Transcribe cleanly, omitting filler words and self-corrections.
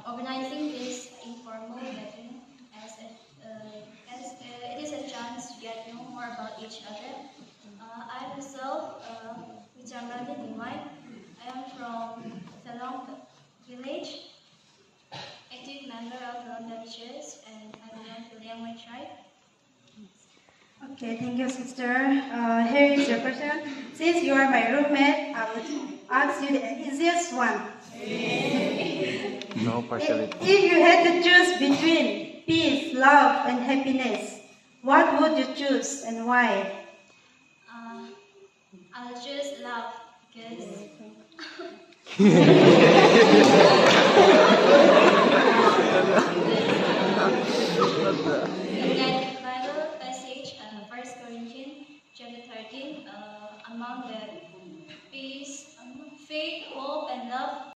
organizing this informal gathering as it is a chance to get to know more about each other. I myself, which I'm Radha Nimai, I am from Salong village, active member of London Church, and I belong to Liangwei tribe. Okay, thank you, sister. Here is your question. Since you are my roommate, I would ask you the easiest one. No partiality. If you had to choose between peace, love, and happiness, what would you choose and why? I'll choose love because in that Bible passage, 1 Corinthians chapter 13, among the